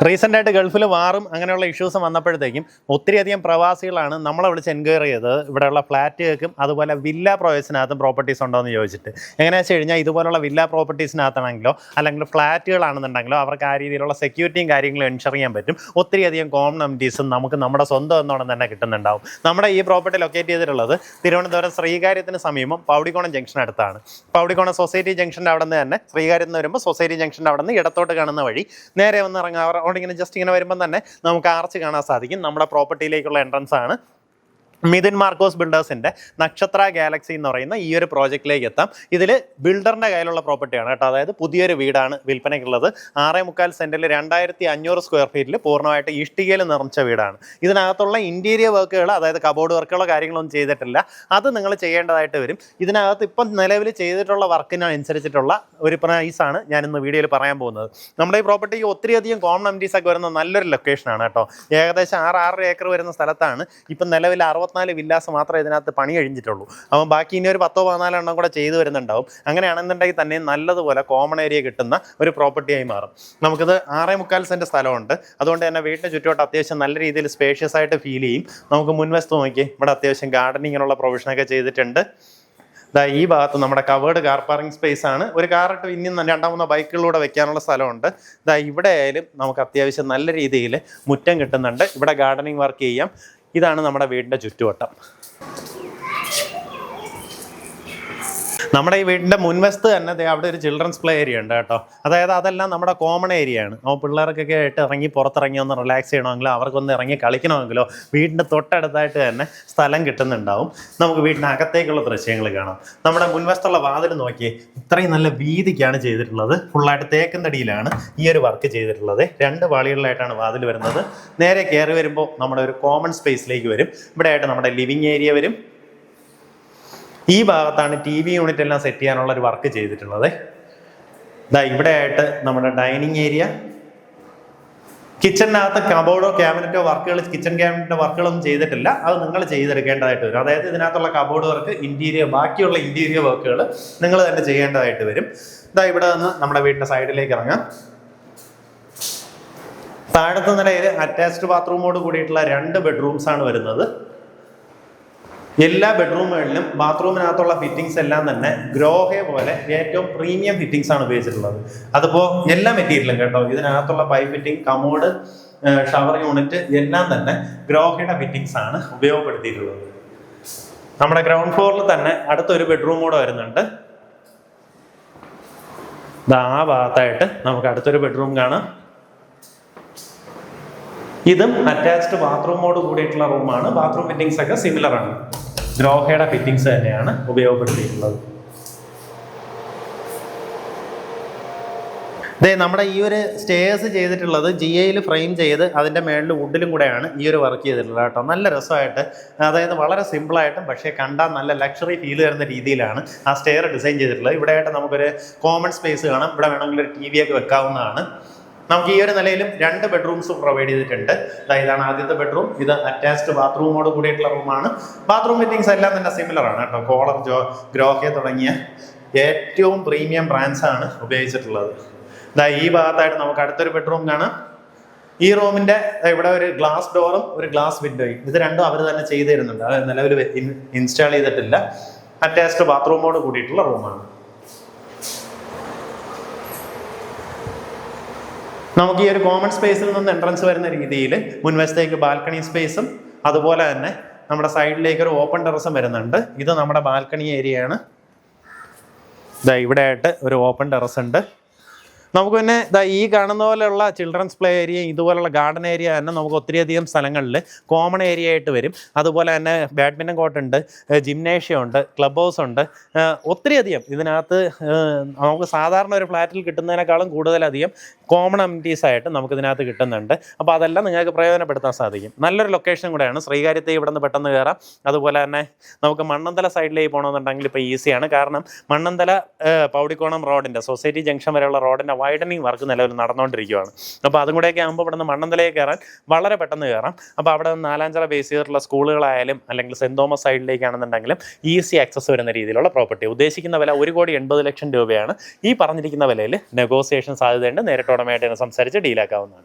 റീസെൻ്റായിട്ട് ഗൾഫിൽ വാറും അങ്ങനെയുള്ള ഇഷ്യൂസും വന്നപ്പോഴത്തേക്കും ഒത്തിരിയധികം പ്രവാസികളാണ് നമ്മളെ വിളിച്ച് എൻക്വയറി ചെയ്തത് ഇവിടെയുള്ള ഫ്ലാറ്റുകൾക്കും അതുപോലെ വില്ല പ്രോജക്ട്സിനകത്തും പ്രോപ്പർട്ടീസ് ഉണ്ടോ എന്ന് ചോദിച്ചിട്ട്. എങ്ങനെയാണെന്ന് വെച്ച് കഴിഞ്ഞാൽ ഇതുപോലുള്ള വില്ല പ്രോപ്പർട്ടീസിനകത്താണെങ്കിലോ അല്ലെങ്കിൽ ഫ്ലാറ്റുകളാണെന്നുണ്ടെങ്കിലോ അവർക്ക് ആ രീതിയിലുള്ള സെക്യൂരിറ്റിയും കാര്യങ്ങളും എൻഷർ ചെയ്യാൻ പറ്റും. ഒത്തിരിയധികം കോമൺ അമ്യൂണിറ്റീസും നമുക്ക് നമ്മുടെ സ്വന്തം എന്നോണം തന്നെ കിട്ടുന്നുണ്ടാവും. നമ്മുടെ ഈ പ്രോപ്പർട്ടി ലൊക്കേറ്റ് ചെയ്തിട്ടുള്ളത് തിരുവനന്തപുരം ശ്രീകാര്യത്തിന് സമീപം പൗടിക്കോണം ജംഗ്ഷൻ അടുത്താണ്. പൗടിക്കോണം സൊസൈറ്റി ജംഗ്ഷൻ്റെ അവിടെ നിന്ന് തന്നെ ശ്രീകാര്യത്ത് വരുമ്പോൾ സൊസൈറ്റി ജംഗ്ഷൻ്റെ അവിടെ നിന്ന് ഇടത്തോട്ട് കാണുന്ന വഴി നേരെ വന്ന് ഇറങ്ങാം. ഇങ്ങനെ ജസ്റ്റ് ഇങ്ങനെ വരുമ്പോൾ തന്നെ നമുക്ക് ആർച്ച് കാണാൻ സാധിക്കും. നമ്മുടെ പ്രോപ്പർട്ടിയിലേക്കുള്ള എൻട്രൻസ് ആണ്. മിഥുൻ മാർക്കോസ് ബിൽഡേഴ്സിൻ്റെ നക്ഷത്ര ഗാലക്സി എന്ന് പറയുന്ന ഈ ഒരു പ്രോജക്റ്റിലേക്ക് എത്താം. ഇതിൽ ബിൽഡറിൻ്റെ കയ്യിലുള്ള പ്രോപ്പർട്ടിയാണ് കേട്ടോ. അതായത് പുതിയൊരു വീടാണ് വിൽപ്പനയ്ക്കുള്ളത്. 6.25 സെൻറ്റിൽ 2500 സ്ക്വയർ ഫീറ്റിൽ പൂർണ്ണമായിട്ട് ഇഷ്ടികയിൽ നിർമ്മിച്ച വീടാണ്. ഇതിനകത്തുള്ള ഇൻറ്റീരിയർ വർക്കുകൾ, അതായത് കബോർഡ് വർക്കുകളോ കാര്യങ്ങളൊന്നും ചെയ്തിട്ടില്ല. അത് നിങ്ങൾ ചെയ്യേണ്ടതായിട്ട് വരും. ഇതിനകത്ത് ഇപ്പം നിലവിൽ ചെയ്തിട്ടുള്ള വർക്കിനനുസരിച്ചിട്ടുള്ള ഒരു പ്രൈസാണ് ഞാനിന്ന് വീഡിയോയിൽ പറയാൻ പോകുന്നത്. നമ്മുടെ ഈ പ്രോപ്പർട്ടിക്ക് ഒത്തിരിയധികം കോമൺ അമ്യൂണിറ്റീസ് ഒക്കെ വരുന്ന നല്ലൊരു ലൊക്കേഷനാണ് കേട്ടോ. ഏകദേശം 6.5 ഏക്കർ വരുന്ന സ്ഥലത്താണ് ഇപ്പം നിലവിൽ 64 വില്ലാസ് മാത്രമേ ഇതിനകത്ത് പണി കഴിഞ്ഞിട്ടുള്ളൂ. അപ്പം ബാക്കി ഇനി ഒരു 10-14 എണ്ണം കൂടെ ചെയ്തു വരുന്നുണ്ടാവും. അങ്ങനെയാണെന്നുണ്ടെങ്കിൽ തന്നെ നല്ലതുപോലെ കോമൺ ഏരിയ കിട്ടുന്ന ഒരു പ്രോപ്പർട്ടിയായി മാറും. നമുക്കിത് 6.25 സെൻറ്റ് സ്ഥലമുണ്ട്. അതുകൊണ്ട് തന്നെ വീടിന് ചുറ്റുവട്ടം അത്യാവശ്യം നല്ല രീതിയിൽ സ്പേഷ്യസ് ആയിട്ട് ഫീൽ ചെയ്യും. നമുക്ക് മുൻവശത്ത് നോക്കി ഇവിടെ അത്യാവശ്യം ഗാർഡനിങ്ങിനുള്ള പ്രൊവിഷനൊക്കെ ചെയ്തിട്ടുണ്ട്. ഈ ഭാഗത്ത് നമ്മുടെ കവേർഡ് കാർ പാർക്കിംഗ് സ്പേസ് ആണ്. ഒരു കാറിട്ട് ഇനിയും 2-3 ബൈക്കുകളിലൂടെ വെക്കാനുള്ള സ്ഥലമുണ്ട്. ഇവിടെ ആയാലും നമുക്ക് അത്യാവശ്യം നല്ല രീതിയിൽ മുറ്റം കിട്ടുന്നുണ്ട്. ഇവിടെ ഗാർഡനിങ് വർക്ക് ചെയ്യാം. ഇതാണ് നമ്മുടെ വീടിൻ്റെ ചുറ്റുവട്ടം. നമ്മുടെ ഈ വീടിൻ്റെ മുൻവശത്ത് തന്നെ അവിടെ ഒരു ചിൽഡ്രൻസ് പ്ലേ ഏരിയ ഉണ്ട് കേട്ടോ. അതായത് അതെല്ലാം നമ്മുടെ കോമൺ ഏരിയയാണ്. അപ്പോൾ പിള്ളേർക്കൊക്കെ ആയിട്ട് പുറത്തിറങ്ങി ഒന്ന് റിലാക്സ് ചെയ്യണമെങ്കിലോ അവർക്കൊന്ന് ഇറങ്ങി കളിക്കണമെങ്കിലോ വീടിൻ്റെ തൊട്ടടുത്തായിട്ട് തന്നെ സ്ഥലം കിട്ടുന്നുണ്ടാവും. നമുക്ക് വീടിനകത്തേക്കുള്ള ദൃശ്യങ്ങൾ കാണാം. നമ്മുടെ മുൻവശത്തുള്ള വാതിൽ നോക്കിയേ, ഇത്രയും നല്ല വീതിക്കാണ് ചെയ്തിട്ടുള്ളത്. ഫുള്ളായിട്ട് തേക്കന്തടിയിലാണ് ഈ ഒരു വർക്ക് ചെയ്തിട്ടുള്ളത്. 2 പാളികളിലായിട്ടാണ് വാതിൽ വരുന്നത്. നേരെ കയറി വരുമ്പോൾ നമ്മുടെ ഒരു കോമൺ സ്പേസിലേക്ക് വരും. ഇവിടെ ആയിട്ട് നമ്മുടെ ലിവിങ് ഏരിയ വരും. ഈ ഭാഗത്താണ് TV യൂണിറ്റ് എല്ലാം സെറ്റ് ചെയ്യാനുള്ള ഒരു വർക്ക് ചെയ്തിട്ടുള്ളത്. ഇവിടെ ആയിട്ട് നമ്മുടെ ഡൈനിങ് ഏരിയ. കിച്ചണിനകത്ത് കബോർഡോ ക്യാബിനറ്റോ വർക്കുകൾ, കിച്ചൺ ക്യാബിനറ്റോ വർക്കുകളൊന്നും ചെയ്തിട്ടില്ല. അത് നിങ്ങൾ ചെയ്തെടുക്കേണ്ടതായിട്ട് വരും. അതായത് ഇതിനകത്തുള്ള കബോർഡ് വർക്ക്, ബാക്കിയുള്ള ഇന്റീരിയർ വർക്കുകൾ നിങ്ങൾ തന്നെ ചെയ്യേണ്ടതായിട്ട് വരും. ഇവിടെ നിന്ന് നമ്മുടെ വീടിന്റെ സൈഡിലേക്ക് ഇറങ്ങാം. താഴത്തെ നിലയിൽ അറ്റാച്ച്ഡ് ബാത്റൂമോട് കൂടിയിട്ടുള്ള 2 ബെഡ്റൂംസ് ആണ് വരുന്നത്. എല്ലാ ബെഡ്റൂമുകളിലും ബാത്റൂമിനകത്തുള്ള ഫിറ്റിംഗ്സ് എല്ലാം തന്നെ ഗ്രോഹെ പോലെ ഏറ്റവും പ്രീമിയം ഫിറ്റിംഗ്സ് ആണ് ഉപയോഗിച്ചിട്ടുള്ളത്. അതിപ്പോൾ എല്ലാ മെറ്റീരിയലും കേട്ടോ. ഇതിനകത്തുള്ള pipe fitting, commode, shower unit എല്ലാം തന്നെ ഗ്രോഹയുടെ ഫിറ്റിംഗ്സ് ആണ് ഉപയോഗപ്പെടുത്തിയിട്ടുള്ളത്. നമ്മുടെ ഗ്രൗണ്ട് ഫ്ലോറിൽ തന്നെ അടുത്തൊരു ബെഡ്റൂം കൂടെ വരുന്നുണ്ട്. ആ ഭാഗത്തായിട്ട് നമുക്ക് അടുത്തൊരു ബെഡ്റൂം കാണാം. ഇതും അറ്റാച്ച്ഡ് ബാത്റൂമോട് കൂടിയിട്ടുള്ള റൂമാണ്. ബാത്റൂം ഫിറ്റിംഗ്സ് ഒക്കെ സിമിലർ ആണ്. ഗ്രോഹയുടെ ഫിറ്റിംഗ്സ് തന്നെയാണ് ഉപയോഗപ്പെടുത്തിയിട്ടുള്ളത്. നമ്മുടെ ഈ ഒരു സ്റ്റേഴ്സ് ചെയ്തിട്ടുള്ളത് GIയിൽ ഫ്രെയിം ചെയ്ത് അതിൻ്റെ മേളിൽ വുഡിലും കൂടെയാണ് ഈ ഒരു വർക്ക് ചെയ്തിട്ടുള്ളത് കേട്ടോ. നല്ല രസമായിട്ട്, അതായത് വളരെ സിമ്പിളായിട്ടും പക്ഷേ കണ്ടാൽ നല്ല ലക്ഷറി ഫീൽ വരുന്ന രീതിയിലാണ് ആ സ്റ്റെയർ ഡിസൈൻ ചെയ്തിട്ടുള്ളത്. ഇവിടെ ആയിട്ട് നമുക്കൊരു കോമൺ സ്പേസ് കാണാം. ഇവിടെ വേണമെങ്കിൽ ഒരു TV ഒക്കെ വെക്കാവുന്നതാണ്. നമുക്ക് ഈ ഒരു നിലയിലും 2 ബെഡ്റൂംസ് പ്രൊവൈഡ് ചെയ്തിട്ടുണ്ട്. ഇതാണ് ആദ്യത്തെ ബെഡ്റൂം. ഇത് അറ്റാച്ച്ഡ് ബാത്റൂമോട് കൂടിയിട്ടുള്ള റൂമാണ്. ബാത്റൂം ഫിറ്റിംഗ്സ് എല്ലാം തന്നെ സിമിലർ ആണ് കേട്ടോ. കോളർ, ഗ്രോഹെ തുടങ്ങിയ ഏറ്റവും പ്രീമിയം ബ്രാൻഡ്സ് ആണ് ഉപയോഗിച്ചിട്ടുള്ളത്. ഈ ഭാഗത്തായിട്ട് നമുക്ക് അടുത്തൊരു ബെഡ്റൂം കാണാം. ഈ റൂമിന്റെ ഇവിടെ ഒരു ഗ്ലാസ് ഡോറും ഒരു ഗ്ലാസ് വിൻഡോയും, ഇത് രണ്ടും അവർ തന്നെ ചെയ്തു തരുന്നുണ്ട്. അത് നിലവിൽ ഇൻസ്റ്റാൾ ചെയ്തിട്ടില്ല. അറ്റാച്ച്ഡ് ബാത്റൂമോട് കൂടിയിട്ടുള്ള റൂമാണ്. നമുക്ക് ഈ ഒരു കോമൺ സ്പേസിൽ നിന്ന് എൻട്രൻസ് വരുന്ന രീതിയിൽ മുൻവശത്തേക്ക് ബാൽക്കണി സ്പേസും അതുപോലെ തന്നെ നമ്മുടെ സൈഡിലേക്ക് ഒരു ഓപ്പൺ ടെറസും വരുന്നുണ്ട്. ഇത് നമ്മുടെ ബാൽക്കണി ഏരിയയാണ്. ഇവിടെ ആയിട്ട് ഒരു ഓപ്പൺ ടെറസ് ഉണ്ട്. നമുക്ക് പിന്നെ ഈ കാണുന്ന പോലെയുള്ള ചിൽഡ്രൻസ് പ്ലേ ഏരിയ, ഇതുപോലുള്ള ഗാർഡൻ ഏരിയ തന്നെ നമുക്ക് ഒത്തിരിയധികം സ്ഥലങ്ങളിൽ കോമൺ ഏരിയ ആയിട്ട് വരും. അതുപോലെ തന്നെ ബാഡ്മിൻ്റൺ കോർട്ടുണ്ട്, ജിംനേഷ്യം ഉണ്ട്, ക്ലബ് ഹൗസ് ഉണ്ട്. ഒത്തിരിയധികം ഇതിനകത്ത് നമുക്ക് സാധാരണ ഒരു ഫ്ലാറ്റിൽ കിട്ടുന്നതിനേക്കാളും കൂടുതലധികം കോമൺ അമ്യൂണിറ്റീസ് ആയിട്ട് നമുക്ക് ഇതിനകത്ത് കിട്ടുന്നുണ്ട്. അപ്പോൾ അതെല്ലാം നിങ്ങൾക്ക് പ്രയോജനപ്പെടുത്താൻ സാധിക്കും. നല്ലൊരു ലൊക്കേഷൻ കൂടെയാണ്. ശ്രീകാര്യത്തെ ഇവിടെ നിന്ന് പെട്ടെന്ന് കയറാം. അതുപോലെ തന്നെ നമുക്ക് മണ്ണന്തല സൈഡിലേക്ക് പോകണമെന്നുണ്ടെങ്കിൽ ഇപ്പോൾ ഈസിയാണ്. കാരണം മണ്ണന്തല പൗടിക്കോണം റോഡിൻ്റെ സൊസൈറ്റി ജംഗ്ഷൻ വരെയുള്ള റോഡിൻ്റെ വൈഡനിങ് വർക്ക് നിലവിൽ നടന്നുകൊണ്ടിരിക്കുകയാണ്. അപ്പോൾ അതും കൂടെയൊക്കെ ആകുമ്പോൾ ഇവിടെ നിന്ന് മണ്ണന്തലയിൽ കയറാൻ വളരെ പെട്ടെന്ന് കയറാം. അപ്പോൾ അവിടെ നിന്ന് നാലാഞ്ചിറ ബേസ് ചെയ്തിട്ടുള്ള സ്കൂളുകളായാലും അല്ലെങ്കിൽ സെൻറ് തോമസ് സൈഡിലേക്കാണെന്നുണ്ടെങ്കിലും ഈസി ആക്സസ് വരുന്ന രീതിയിലുള്ള പ്രോപ്പർട്ടി. ഉദ്ദേശിക്കുന്ന വില 1,80,00,000 രൂപയാണ്. ഈ പറഞ്ഞിരിക്കുന്ന വിലയിൽ നെഗോസിയേഷൻ സാധ്യതയുണ്ട്. നേരിട്ട് ഉടമയായിട്ട് സംസാരിച്ച് ഡീലാക്കാവുന്നതാണ്.